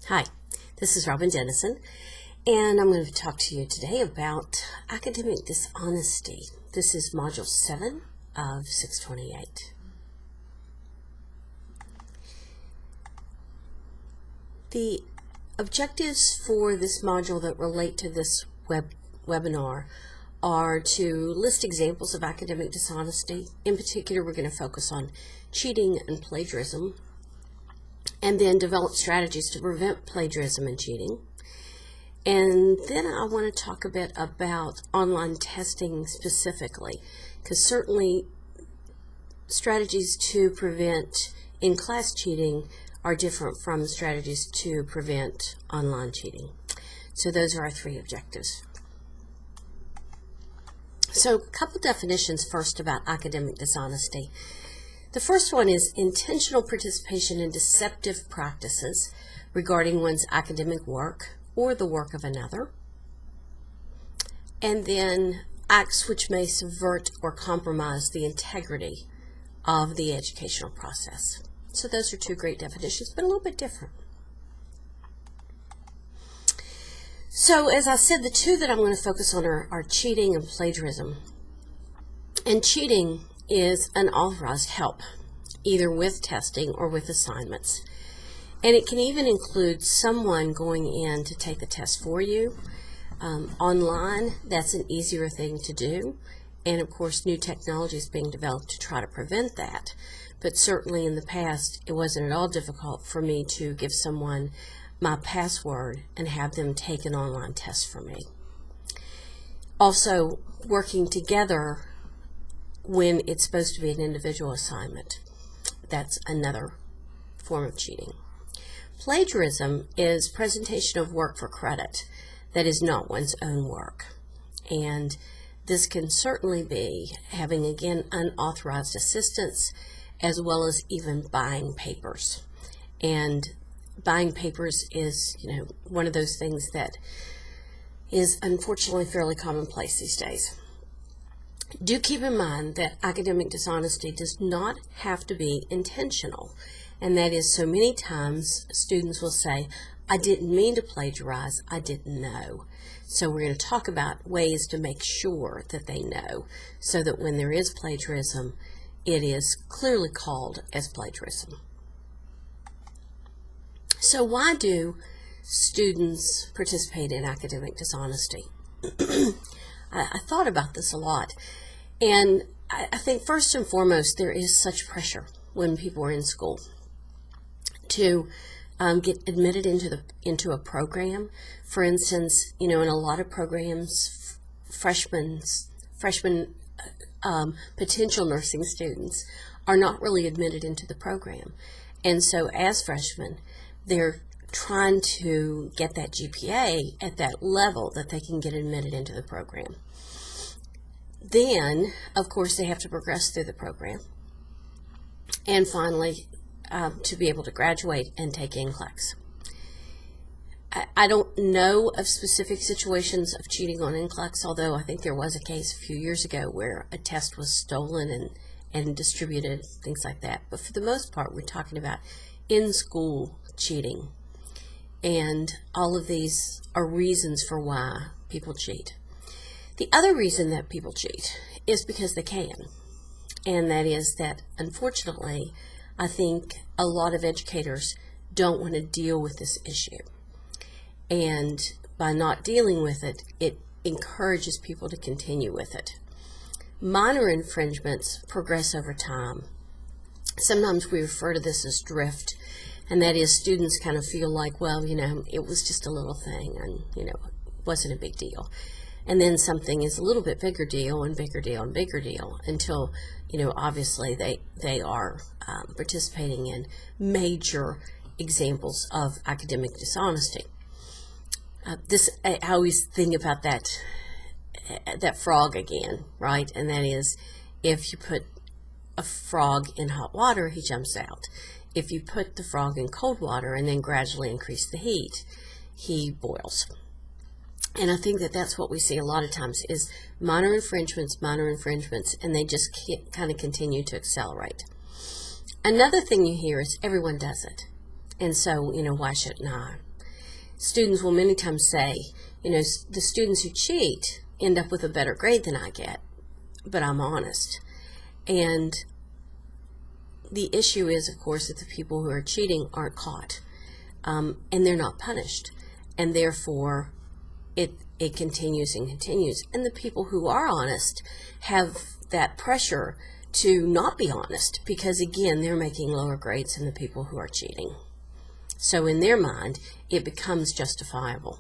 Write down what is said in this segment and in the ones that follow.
Hi, this is Robin Dennison, and I'm going to talk to you today about academic dishonesty. This is Module 7 of 628. The objectives for this module that relate to this webinar are to list examples of academic dishonesty. In particular, we're going to focus on cheating and plagiarism, and then develop strategies to prevent plagiarism and cheating. And then I want to talk a bit about online testing specifically, because certainly strategies to prevent in-class cheating are different from strategies to prevent online cheating. So those are our three objectives. So a couple definitions first about academic dishonesty. The first one is intentional participation in deceptive practices regarding one's academic work or the work of another. And then acts which may subvert or compromise the integrity of the educational process. So those are two great definitions, but a little bit different. So as I said, the two that I'm going to focus on are cheating and plagiarism. And cheating is unauthorized help, either with testing or with assignments. And it can even include someone going in to take the test for you. Online, that's an easier thing to do. And of course, new technology is being developed to try to prevent that. But certainly in the past, it wasn't at all difficult for me to give someone my password and have them take an online test for me. Also, working together when it's supposed to be an individual assignment. That's another form of cheating. Plagiarism is presentation of work for credit that is not one's own work. And this can certainly be having, again, unauthorized assistance, as well as even buying papers. And buying papers is, one of those things that is unfortunately fairly commonplace these days. Do keep in mind that academic dishonesty does not have to be intentional. And that is, so many times students will say, I didn't mean to plagiarize, I didn't know. So we're going to talk about ways to make sure that they know, so that when there is plagiarism, it is clearly called as plagiarism. So why do students participate in academic dishonesty? I thought about this a lot. And I think first and foremost, there is such pressure when people are in school to get admitted into a program. For instance, in a lot of programs, freshmen potential nursing students are not really admitted into the program. And so as freshmen, they're trying to get that GPA at that level that they can get admitted into the program. Then, of course, they have to progress through the program. And finally, to be able to graduate and take NCLEX. I don't know of specific situations of cheating on NCLEX, although I think there was a case a few years ago where a test was stolen and distributed, things like that. But for the most part, we're talking about in-school cheating. And all of these are reasons for why people cheat. The other reason that people cheat is because they can. And that is that, unfortunately, I think a lot of educators don't want to deal with this issue. And by not dealing with it, it encourages people to continue with it. Minor infringements progress over time. Sometimes we refer to this as drift, and that is students kind of feel like, well, it was just a little thing and, it wasn't a big deal. And then something is a little bit bigger deal and bigger deal and bigger deal until, obviously they are participating in major examples of academic dishonesty. I always think about that frog again, right? And that is, if you put a frog in hot water, he jumps out. If you put the frog in cold water and then gradually increase the heat, he boils. And I think that that's what we see a lot of times is minor infringements, and they just kind of continue to accelerate. Another thing you hear is everyone does it. And so, why shouldn't I? students will many times say, the students who cheat end up with a better grade than I get, but I'm honest. And the issue is, of course, that the people who are cheating aren't caught, and they're not punished, and therefore it continues and continues. And the people who are honest have that pressure to not be honest, because again, they're making lower grades than the people who are cheating. So in their mind, it becomes justifiable.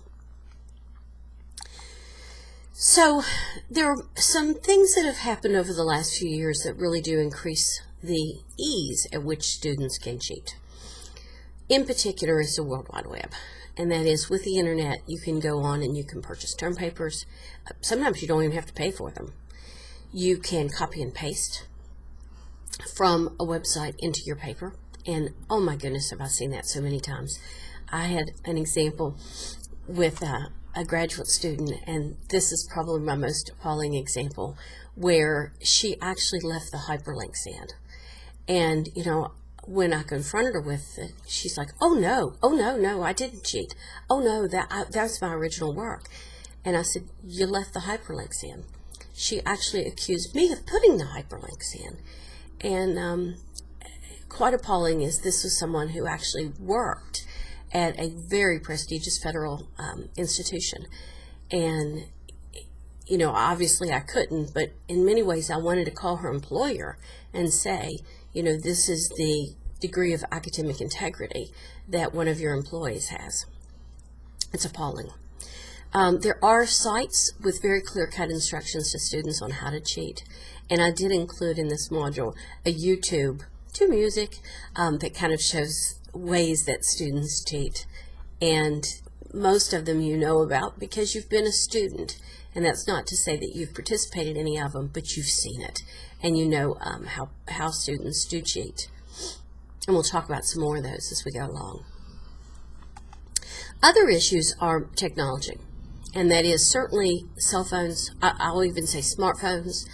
So there are some things that have happened over the last few years that really do increase the ease at which students can cheat. In particular is the World Wide Web. And that is, with the internet, you can go on and you can purchase term papers. Sometimes you don't even have to pay for them. You can copy and paste from a website into your paper. And oh my goodness, have I seen that so many times. I had an example with a graduate student, and this is probably my most appalling example, where she actually left the hyperlinks in. And, when I confronted her with it, she's like, oh no, I didn't cheat. Oh no, that's my original work. And I said, you left the hyperlinks in. She actually accused me of putting the hyperlinks in. And quite appalling is this was someone who actually worked at a very prestigious federal institution. And, obviously I couldn't, but in many ways I wanted to call her employer and say, this is the degree of academic integrity that one of your employees has. It's appalling. There are sites with very clear-cut instructions to students on how to cheat. And I did include in this module a YouTube to music that kind of shows ways that students cheat. And most of them you know about because you've been a student. And that's not to say that you've participated in any of them, but you've seen it. And you know how students do cheat. And we'll talk about some more of those as we go along. Other issues are technology. And that is certainly cell phones, I'll even say smartphones.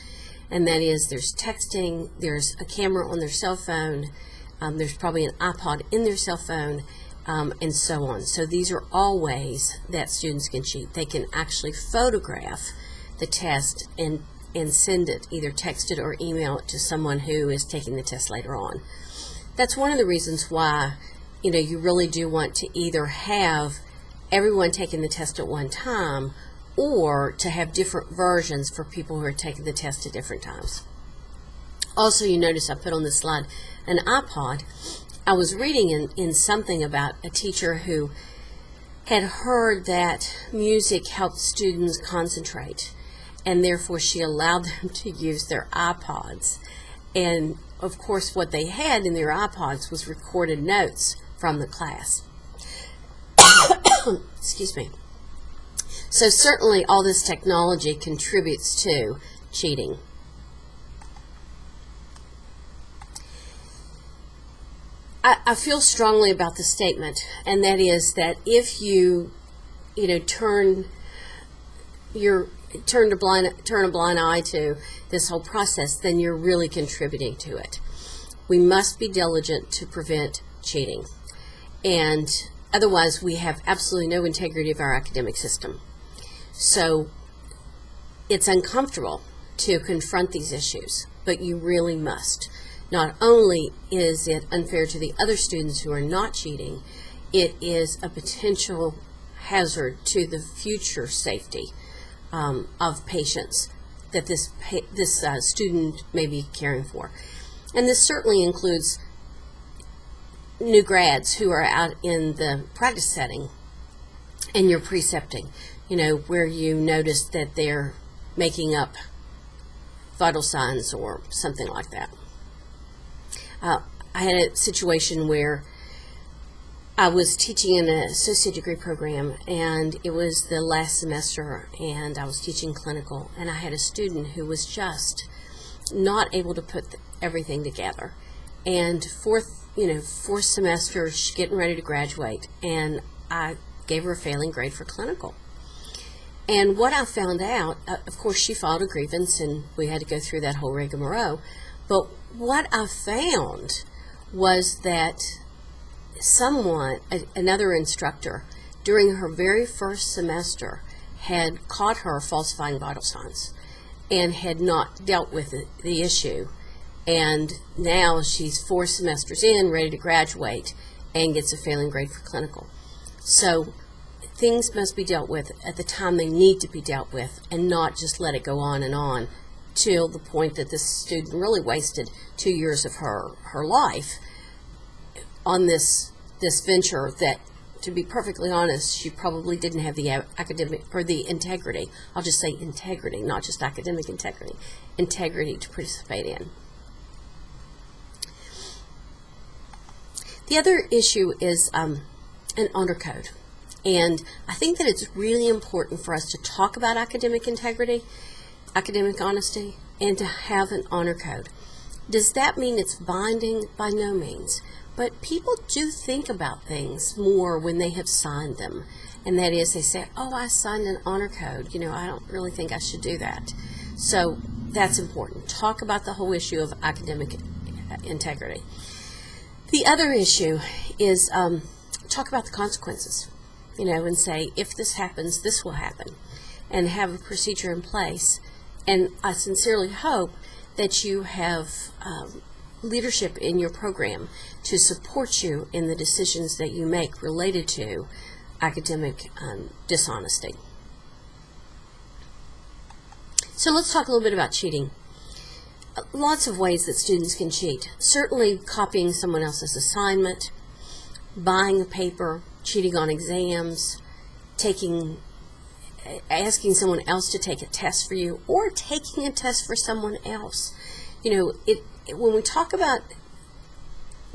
And that is, there's texting, there's a camera on their cell phone, there's probably an iPod in their cell phone, and so on. So these are all ways that students can cheat. They can actually photograph the test and send it, either text it or email it to someone who is taking the test later on. That's one of the reasons why, you really do want to either have everyone taking the test at one time, or to have different versions for people who are taking the test at different times. Also, you notice I put on this slide an iPod. I was reading in something about a teacher who had heard that music helped students concentrate, and therefore she allowed them to use their iPods. And of course what they had in their iPods was recorded notes from the class. Excuse me. So certainly all this technology contributes to cheating. I feel strongly about the statement, and that is that if you turn a blind eye to this whole process, then you're really contributing to it. We must be diligent to prevent cheating, and otherwise we have absolutely no integrity of our academic system. So it's uncomfortable to confront these issues, but you really must. Not only is it unfair to the other students who are not cheating, it is a potential hazard to the future safety of patients that this student may be caring for. And this certainly includes new grads who are out in the practice setting and you're precepting, where you notice that they're making up vital signs or something like that. I had a situation where I was teaching in an associate degree program, and it was the last semester, and I was teaching clinical, and I had a student who was just not able to put everything together. And fourth semester, she's getting ready to graduate, and I gave her a failing grade for clinical. And what I found out, of course, she filed a grievance, and we had to go through that whole rigmarole. But what I found was that another instructor, during her very first semester had caught her falsifying vital signs and had not dealt with the issue. And now she's 4 semesters in, ready to graduate, and gets a failing grade for clinical. So things must be dealt with at the time they need to be dealt with, and not just let it go on till the point that this student really wasted 2 years of her life on this venture that, to be perfectly honest, she probably didn't have the academic or the integrity. I'll just say integrity, not just academic integrity to participate in. The other issue is an honor code. And I think that it's really important for us to talk about academic integrity, academic honesty, and to have an honor code. Does that mean it's binding? By no means. But people do think about things more when they have signed them. And that is, they say, oh, I signed an honor code. You know, I don't really think I should do that. So that's important. Talk about the whole issue of academic integrity. The other issue is talk about the consequences. You know, and say, if this happens, this will happen, and have a procedure in place. And I sincerely hope that you have leadership in your program to support you in the decisions that you make related to academic dishonesty. So let's talk a little bit about cheating. Lots of ways that students can cheat. Certainly copying someone else's assignment, buying a paper, cheating on exams, asking someone else to take a test for you, or taking a test for someone else. You know, when we talk about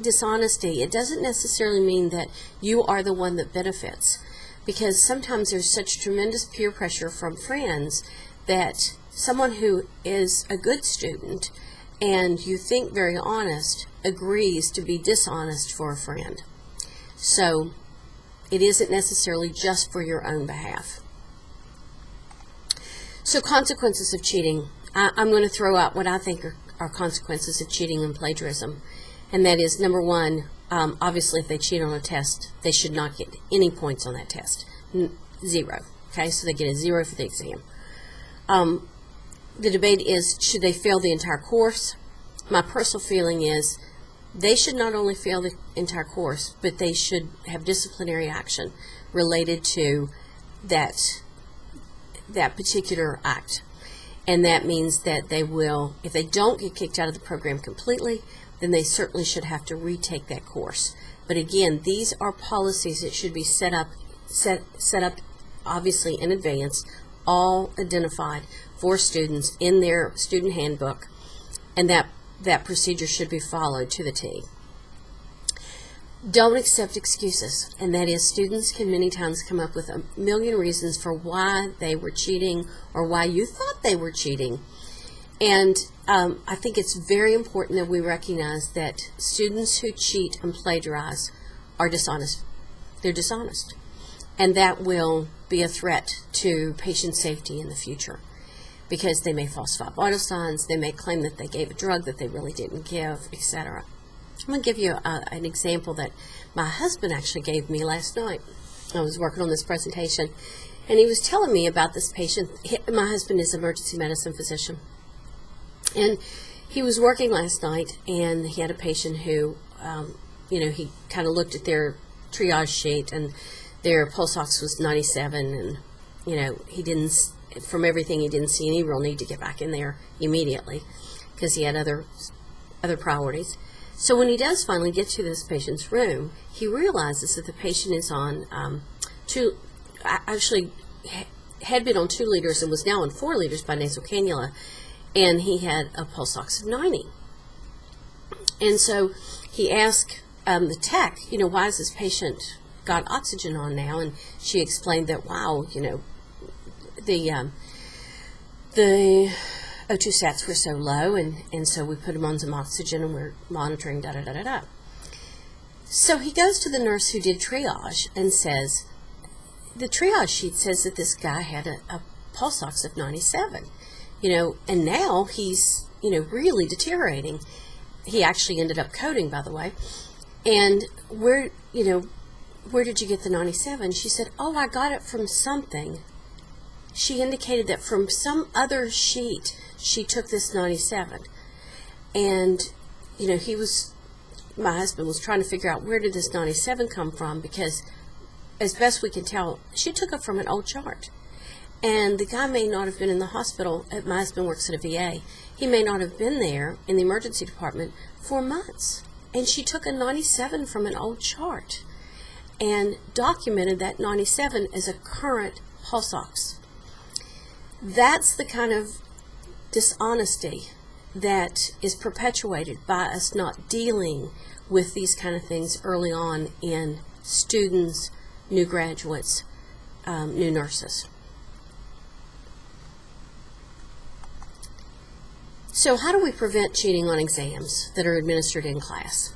dishonesty, it doesn't necessarily mean that you are the one that benefits, because sometimes there's such tremendous peer pressure from friends that someone who is a good student and you think very honest agrees to be dishonest for a friend. So it isn't necessarily just for your own behalf. So consequences of cheating. I'm going to throw out what I think are consequences of cheating and plagiarism. And that is, number one, obviously if they cheat on a test, they should not get any points on that test. 0. Okay, so they get a 0 for the exam. The debate is, should they fail the entire course? My personal feeling is they should not only fail the entire course, but they should have disciplinary action related to that particular act. And that means that they will, if they don't get kicked out of the program completely, then they certainly should have to retake that course. But again, these are policies that should be set up obviously in advance, all identified for students in their student handbook, and that procedure should be followed to the T. Don't accept excuses, and that is, students can many times come up with a million reasons for why they were cheating or why you thought they were cheating. And I think it's very important that we recognize that students who cheat and plagiarize are dishonest. They're dishonest. And that will be a threat to patient safety in the future, because they may falsify vital signs, they may claim that they gave a drug that they really didn't give, etc. I'm going to give you an example that my husband actually gave me last night. I was working on this presentation, and he was telling me about this patient. My husband is an emergency medicine physician, and he was working last night, and he had a patient who, he kind of looked at their triage sheet, and their pulse ox was 97, and, he didn't, from everything, he didn't see any real need to get back in there immediately because he had other priorities. So when he does finally get to this patient's room, he realizes that the patient is on had been on 2 liters and was now on 4 liters by nasal cannula, and he had a pulse ox of 90. And so he asked the tech, why is this patient got oxygen on now? And she explained that, wow, the O2 sats were so low, and so we put him on some oxygen, and we're monitoring da-da-da-da-da. So he goes to the nurse who did triage and says, the triage sheet says that this guy had a pulse ox of 97, and now he's, really deteriorating. He actually ended up coding, by the way. And we're, where did you get the 97? She said, oh, I got it from something. She indicated that from some other sheet, she took this 97. And, you know, my husband was trying to figure out where did this 97 come from, because as best we can tell, she took it from an old chart. And the guy may not have been in the hospital. My husband works at a VA. He may not have been there in the emergency department for months. And she took a 97 from an old chart and documented that 97 as a current Hall-Sox. That's the kind of dishonesty that is perpetuated by us not dealing with these kind of things early on in students, new graduates, new nurses. So how do we prevent cheating on exams that are administered in class?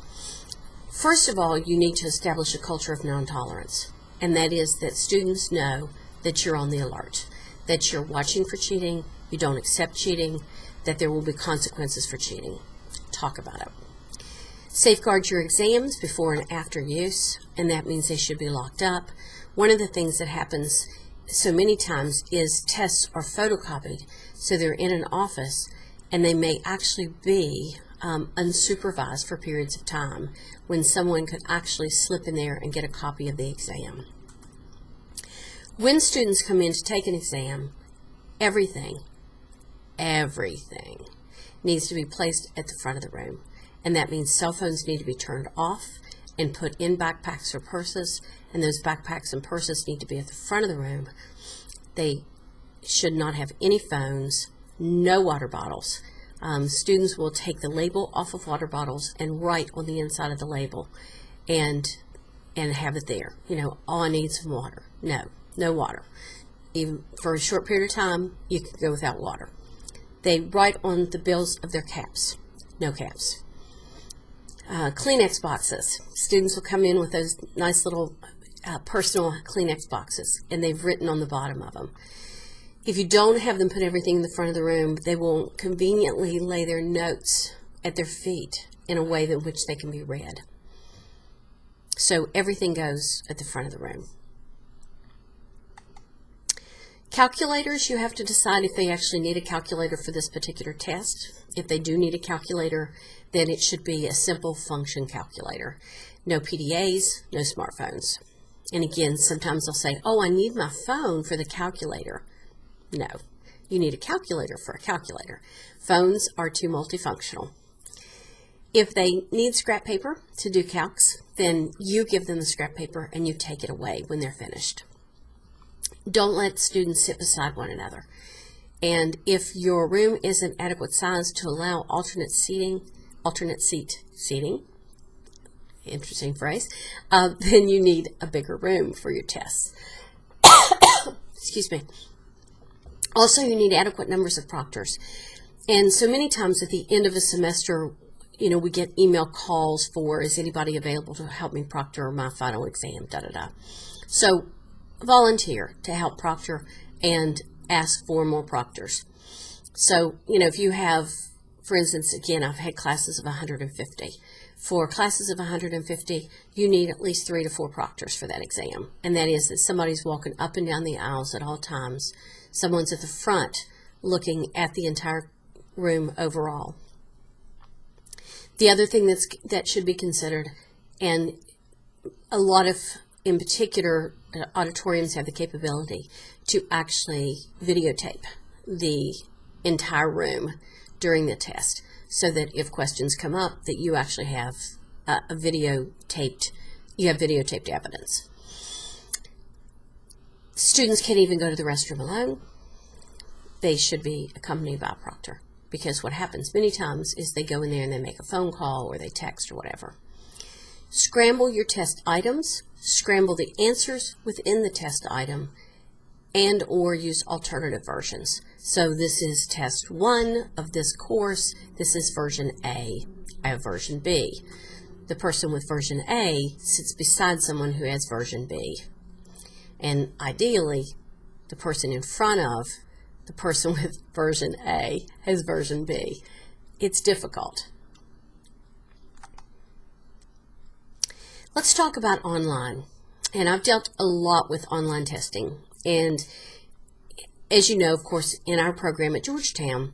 First of all, you need to establish a culture of non-tolerance, and that is that students know that you're on the alert, that you're watching for cheating, you don't accept cheating, that there will be consequences for cheating. Talk about it. Safeguard your exams before and after use, and that means they should be locked up. One of the things that happens so many times is tests are photocopied, so they're in an office, and they may actually be unsupervised for periods of time when someone could actually slip in there and get a copy of the exam. When students come in to take an exam, everything needs to be placed at the front of the room. And that means cell phones need to be turned off and put in backpacks or purses, and those backpacks and purses need to be at the front of the room. They should not have any phones, no water bottles. Students will take the label off of water bottles and write on the inside of the label and have it there. You know, all I need is some water. No water. Even for a short period of time, you can go without water. They write on the bills of their caps. No caps. Kleenex boxes. Students will come in with those nice little personal Kleenex boxes, and they've written on the bottom of them. If you don't have them put everything in the front of the room, they will conveniently lay their notes at their feet in a way in which they can be read. So everything goes at the front of the room. Calculators, you have to decide if they actually need a calculator for this particular test. If they do need a calculator, then it should be a simple function calculator. No PDAs, no smartphones. And again, sometimes they'll say, oh, I need my phone for the calculator. No, you need a calculator for a calculator. Phones are too multifunctional. If they need scrap paper to do calcs, then you give them the scrap paper and you take it away when they're finished. Don't let students sit beside one another. And if your room isn't adequate size to allow alternate seat seating, interesting phrase, then you need a bigger room for your tests. Excuse me. Also, you need adequate numbers of proctors. And so many times at the end of a semester, you know, we get email calls for, is anybody available to help me proctor my final exam, da-da-da. So volunteer to help proctor and ask for more proctors. So, you know, if you have, for instance, again, I've had classes of 150. For classes of 150, you need at least 3 to 4 proctors for that exam. And that is that somebody's walking up and down the aisles at all times. Someone's at the front looking at the entire room overall. The other thing that should be considered, and a lot of, in particular, auditoriums have the capability to actually videotape the entire room during the test, so that if questions come up, that you actually have videotaped evidence. Students can't even go to the restroom alone. They should be accompanied by a proctor, because what happens many times is they go in there and they make a phone call or they text or whatever. Scramble your test items, scramble the answers within the test item, and or use alternative versions. So this is test 1 of this course, this is version A, I have version B. The person with version A sits beside someone who has version B. And ideally, the person in front of the person with version A has version B. It's difficult. Let's talk about online. And I've dealt a lot with online testing. And as you know, of course, in our program at Georgetown,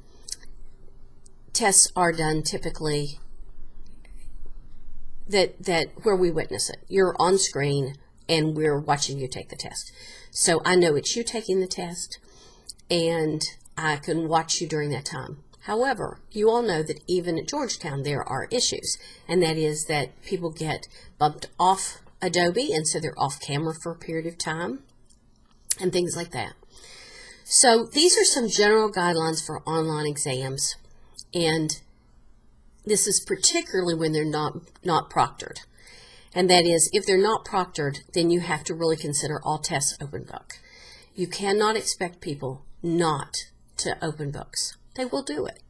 tests are done typically that where we witness it. You're on screen and we're watching you take the test. So I know it's you taking the test and I can watch you during that time. However, you all know that even at Georgetown there are issues, and that is that people get bumped off Adobe, and so they're off camera for a period of time and things like that. So these are some general guidelines for online exams, and this is particularly when they're not proctored. And that is, if they're not proctored, then you have to really consider all tests open book. You cannot expect people not to open books. They will do it.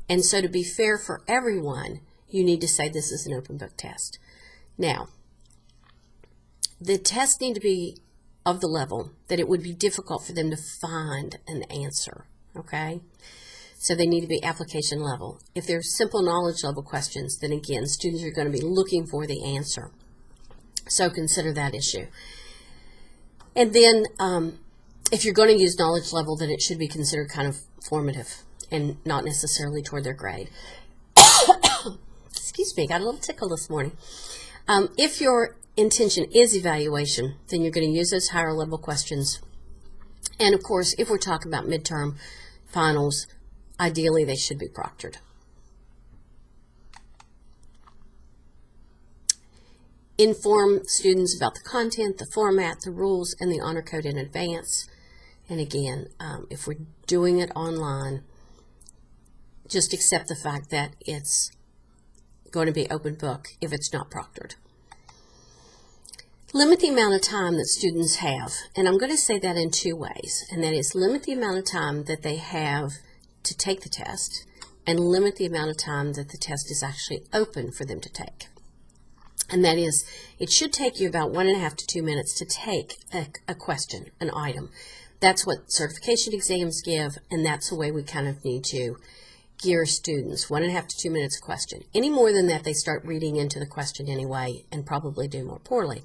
And so to be fair for everyone, you need to say this is an open book test. Now, the tests need to be of the level that it would be difficult for them to find an answer, okay? So they need to be application level. If they're simple knowledge level questions, then again, students are going to be looking for the answer. So consider that issue. And then if you're going to use knowledge level, then it should be considered kind of formative and not necessarily toward their grade. Excuse me, got a little tickle this morning. If your intention is evaluation, then you're going to use those higher level questions. And of course, if we're talking about midterm finals, ideally they should be proctored. Inform students about the content, the format, the rules, and the honor code in advance. And again, if we're doing it online, just accept the fact that it's going to be open book if it's not proctored. Limit the amount of time that students have, and I'm going to say that in two ways, and that is limit the amount of time that they have to take the test, and limit the amount of time that the test is actually open for them to take. And that is, it should take you about 1.5 to 2 minutes to take a question, an item. That's what certification exams give, and that's the way we kind of need to gear students. 1.5 to 2 minutes question. Any more than that, they start reading into the question anyway and probably do more poorly.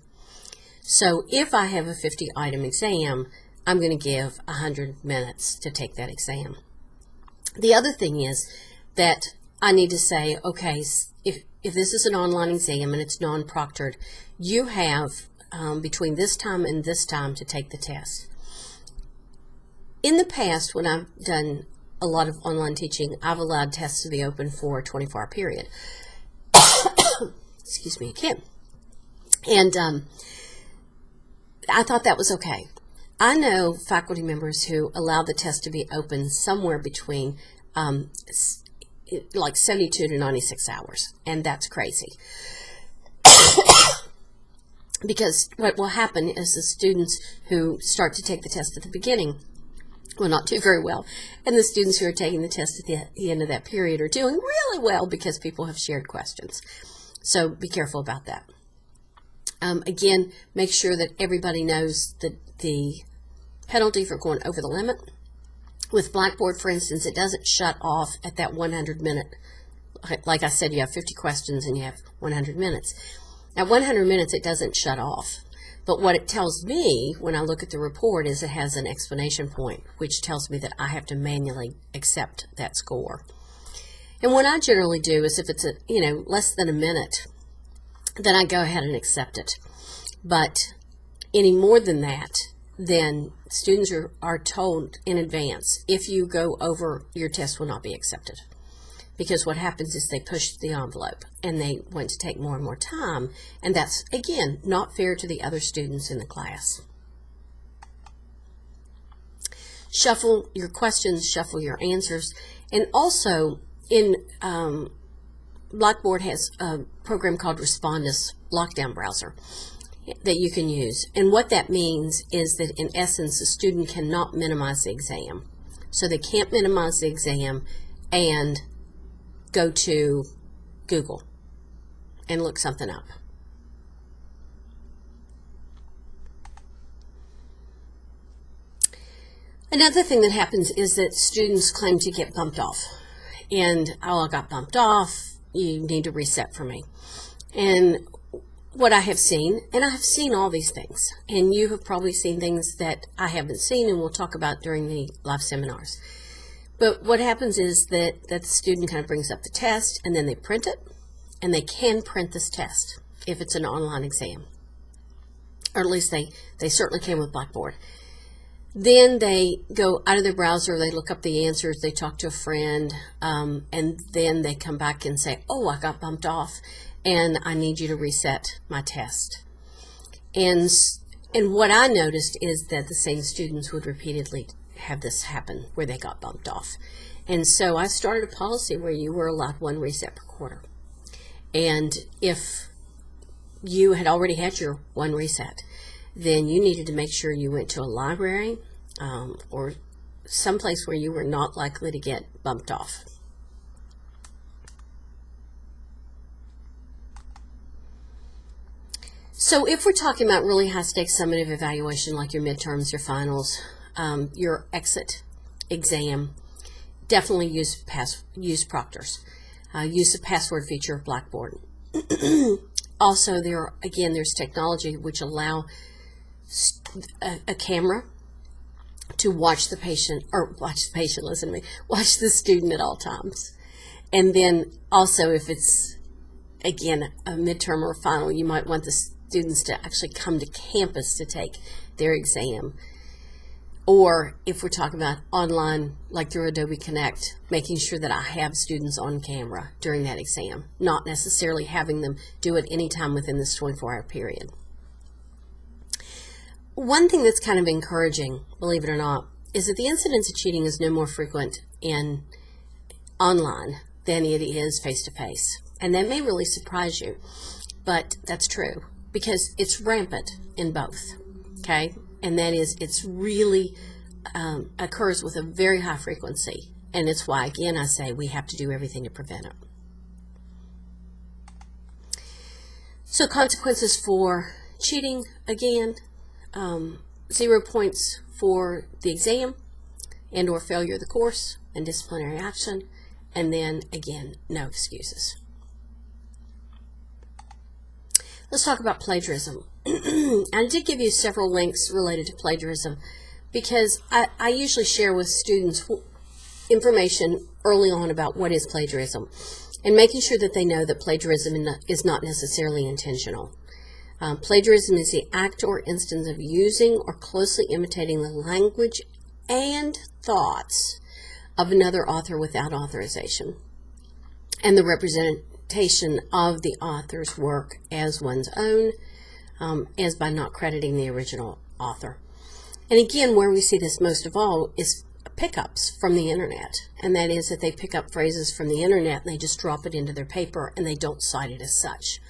So if I have a 50-item exam, I'm going to give 100 minutes to take that exam. The other thing is that I need to say, okay, if this is an online exam and it's non-proctored, you have between this time and this time to take the test. In the past, when I've done a lot of online teaching, I've allowed tests to be open for a 24-hour period. Excuse me again. And I thought that was okay. I know faculty members who allow the test to be open somewhere between like 72 to 96 hours, and that's crazy. Because what will happen is the students who start to take the test at the beginning will not do very well, and the students who are taking the test at the end of that period are doing really well because people have shared questions. So be careful about that. Again, make sure that everybody knows that the penalty for going over the limit. With Blackboard, for instance, it doesn't shut off at that 100-minute. Like I said, you have 50 questions and you have 100 minutes. At 100 minutes, it doesn't shut off. But what it tells me when I look at the report is it has an explanation point, which tells me that I have to manually accept that score. And what I generally do is if it's less than a minute, then I go ahead and accept it. But any more than that, then students are told in advance, if you go over, your test will not be accepted. Because what happens is they push the envelope and they want to take more and more time, and that's, again, not fair to the other students in the class. Shuffle your questions, shuffle your answers, and also in Blackboard has a program called Respondus Lockdown Browser that you can use. And what that means is that in essence the student cannot minimize the exam. So they can't minimize the exam and go to Google and look something up. Another thing that happens is that students claim to get bumped off. And, oh, I got bumped off, you need to reset for me. And what I have seen, and I have seen all these things, and you have probably seen things that I haven't seen and we'll talk about during the live seminars. But what happens is that the student kind of brings up the test and then they print it, and they can print this test if it's an online exam. Or at least they certainly can with Blackboard. Then they go out of their browser, they look up the answers, they talk to a friend, and then they come back and say, oh, I got bumped off, and I need you to reset my test. And what I noticed is that the same students would repeatedly have this happen where they got bumped off. And so I started a policy where you were allowed one reset per quarter. And if you had already had your one reset, then you needed to make sure you went to a library or someplace where you were not likely to get bumped off. So if we're talking about really high-stakes summative evaluation like your midterms, your finals, your exit exam, definitely use proctors. Use the password feature of Blackboard. Also, there's technology which allow a camera to watch the student at all times. And then also, if it's, again, a midterm or a final, you might want the students to actually come to campus to take their exam. Or if we're talking about online, like through Adobe Connect, making sure that I have students on camera during that exam, not necessarily having them do it anytime within this 24-hour period. One thing that's kind of encouraging, believe it or not, is that the incidence of cheating is no more frequent in online than it is face-to-face. And that may really surprise you, but that's true because it's rampant in both, okay? And that is, it's really occurs with a very high frequency. And it's why, again, I say we have to do everything to prevent it. So consequences for cheating, again, 0 points for the exam and or failure of the course and disciplinary action. And then, again, no excuses. Let's talk about plagiarism. I did give you several links related to plagiarism because I usually share with students information early on about what is plagiarism and making sure that they know that plagiarism is not necessarily intentional. Plagiarism is the act or instance of using or closely imitating the language and thoughts of another author without authorization, and the representation of the author's work as one's own, as by not crediting the original author. And again, where we see this most of all is pickups from the internet, and that is that they pick up phrases from the internet and they just drop it into their paper and they don't cite it as such.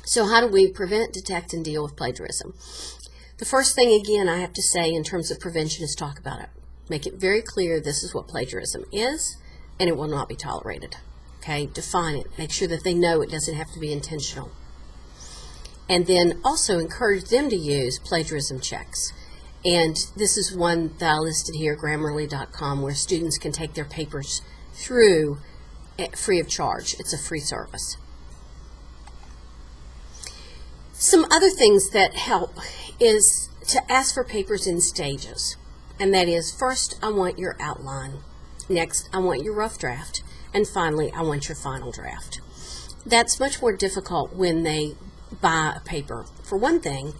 So how do we prevent, detect, and deal with plagiarism? The first thing, again, I have to say in terms of prevention is talk about it. Make it very clear this is what plagiarism is, and it will not be tolerated. Okay, define it. Make sure that they know it doesn't have to be intentional. And then also encourage them to use plagiarism checks. And this is one that I listed here, Grammarly.com, where students can take their papers through free of charge. It's a free service. Some other things that help is to ask for papers in stages. And that is, first, I want your outline. Next, I want your rough draft. And finally, I want your final draft. That's much more difficult when they buy a paper. For one thing,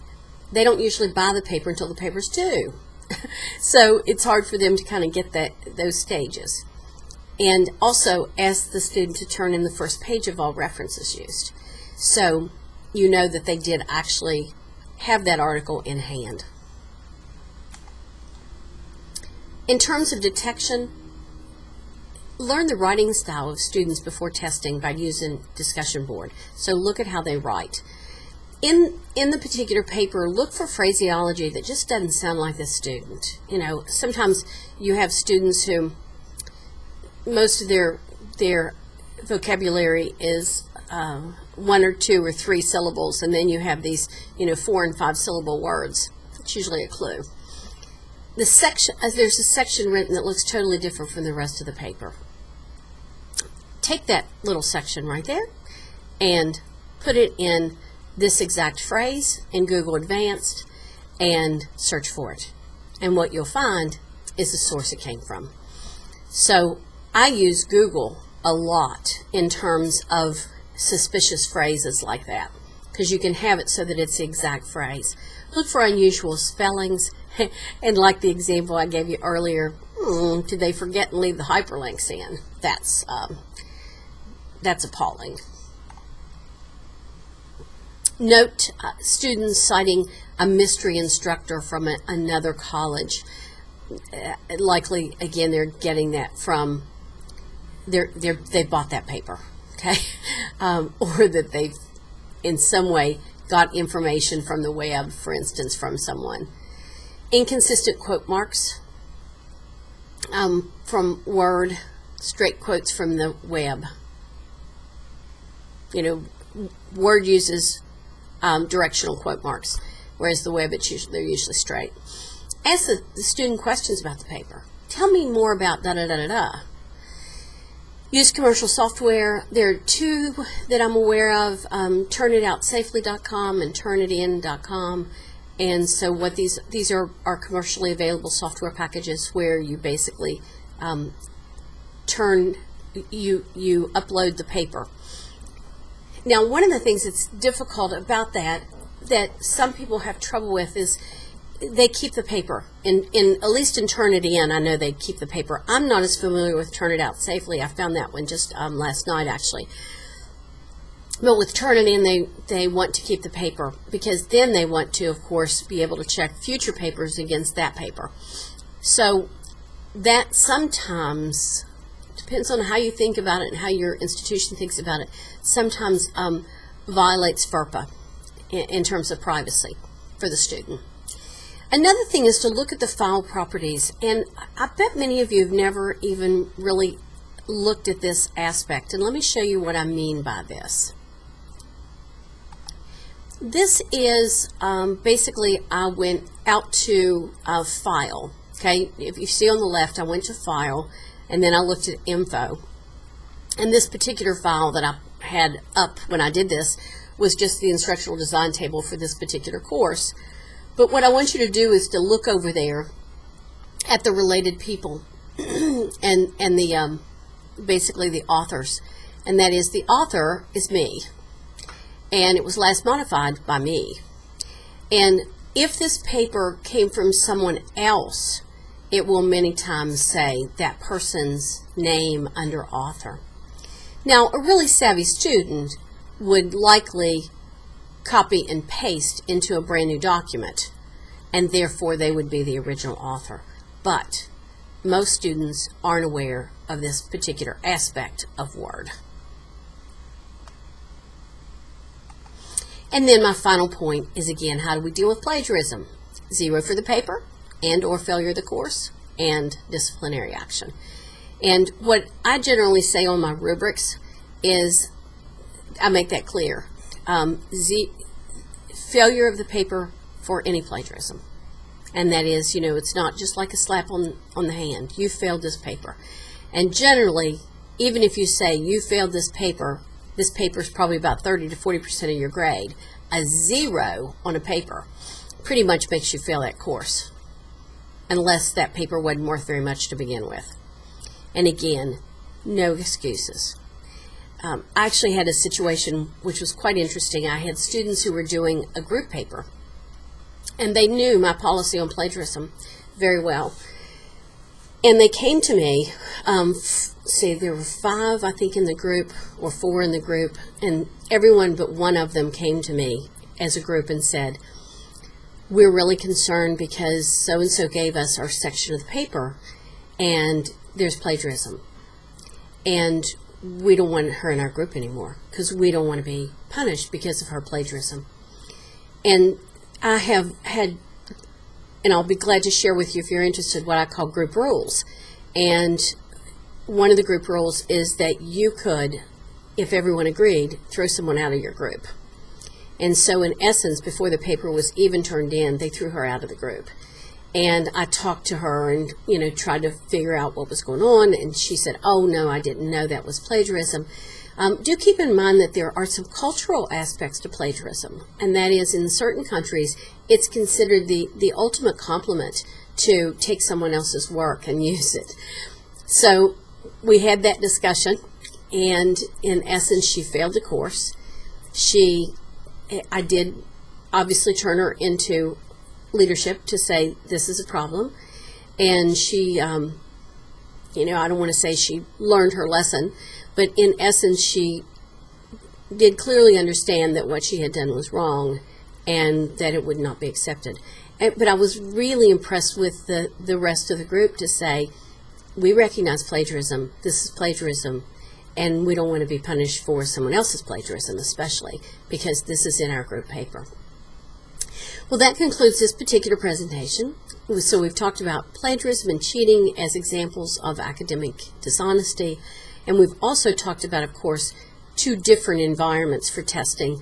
they don't usually buy the paper until the paper's due. So it's hard for them to kind of get those stages. And also ask the student to turn in the first page of all references used. So you know that they did actually have that article in hand. In terms of detection, learn the writing style of students before testing by using discussion board. So look at how they write. In the particular paper, look for phraseology that just doesn't sound like the student. You know, sometimes you have students who most of their vocabulary is 1 or 2 or 3 syllables, and then you have these, 4 and 5 syllable words. It's usually a clue. There's a section written that looks totally different from the rest of the paper. Take that little section right there and put it in this exact phrase in Google Advanced and search for it. And what you'll find is the source it came from. So I use Google a lot in terms of suspicious phrases like that, because you can have it so that it's the exact phrase. Look for unusual spellings, and like the example I gave you earlier, did they forget and leave the hyperlinks in? That's appalling. Note students citing a mystery instructor from another college. Likely, again, they're getting that from they bought that paper, okay, or that they've in some way got information from the web, for instance, from someone. Inconsistent quote marks from Word, straight quotes from the web. You know, Word uses directional quote marks, whereas the web, they're usually straight. Ask the student questions about the paper. Tell me more about da-da-da-da-da. Use commercial software. There are two that I'm aware of, TurnItOutSafely.com and TurnItIn.com. And so what these are commercially available software packages where you basically you upload the paper. Now, one of the things that's difficult about that some people have trouble with is they keep the paper. At least in Turnitin, I know they keep the paper. I'm not as familiar with Turn It Out Safely. I found that one just last night, actually. But with Turnitin, they want to keep the paper because then they want to, of course, be able to check future papers against that paper. So that sometimes depends on how you think about it and how your institution thinks about it. Sometimes violates FERPA in terms of privacy for the student. Another thing is to look at the file properties, and I bet many of you have never even really looked at this aspect, and let me show you what I mean by this. This is basically I went out to File, okay? If you see on the left, I went to File, and then I looked at Info, and this particular file that I had up when I did this was just the instructional design table for this particular course. But what I want you to do is to look over there at the related people and the basically the authors, and that is the author is me, and it was last modified by me. And if this paper came from someone else, it will many times say that person's name under author. Now, a really savvy student would likely copy and paste into a brand new document, and therefore they would be the original author. But most students aren't aware of this particular aspect of Word. And then my final point is, again, how do we deal with plagiarism? 0 for the paper, and or failure of the course, and disciplinary action. And what I generally say on my rubrics is, I make that clear. Failure of the paper for any plagiarism. And that is, you know, it's not just like a slap on the hand. You failed this paper. And generally, even if you say you failed this paper is probably about 30 to 40% of your grade. A 0 on a paper pretty much makes you fail that course, unless that paper wasn't worth very much to begin with. And again, no excuses. I actually had a situation which was quite interesting. I had students who were doing a group paper, and they knew my policy on plagiarism very well. And they came to me, see, there were 5, I think, in the group, or 4 in the group, and everyone but one of them came to me as a group and said, we're really concerned because so-and-so gave us our section of the paper, and there's plagiarism. And we don't want her in our group anymore because we don't want to be punished because of her plagiarism. And I have had, and I'll be glad to share with you if you're interested, what I call group rules. And one of the group rules is that you could, if everyone agreed, throw someone out of your group. And so in essence, before the paper was even turned in, they threw her out of the group. And I talked to her and, tried to figure out what was going on. And she said, oh, no, I didn't know that was plagiarism. Do keep in mind that there are some cultural aspects to plagiarism, and that is in certain countries it's considered the ultimate compliment to take someone else's work and use it. So we had that discussion, and in essence she failed the course. I did obviously turn her into leadership to say this is a problem, and she I don't want to say she learned her lesson, but in essence she did clearly understand that what she had done was wrong and that it would not be accepted. But I was really impressed with the rest of the group to say, we recognize plagiarism, this is plagiarism, and we don't want to be punished for someone else's plagiarism, especially because this is in our group paper. Well, that concludes this particular presentation. So we've talked about plagiarism and cheating as examples of academic dishonesty, and we've also talked about, of course, two different environments for testing,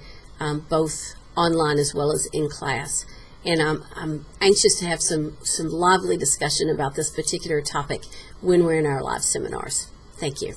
both online as well as in class. And I'm anxious to have some lively discussion about this particular topic when we're in our live seminars. Thank you.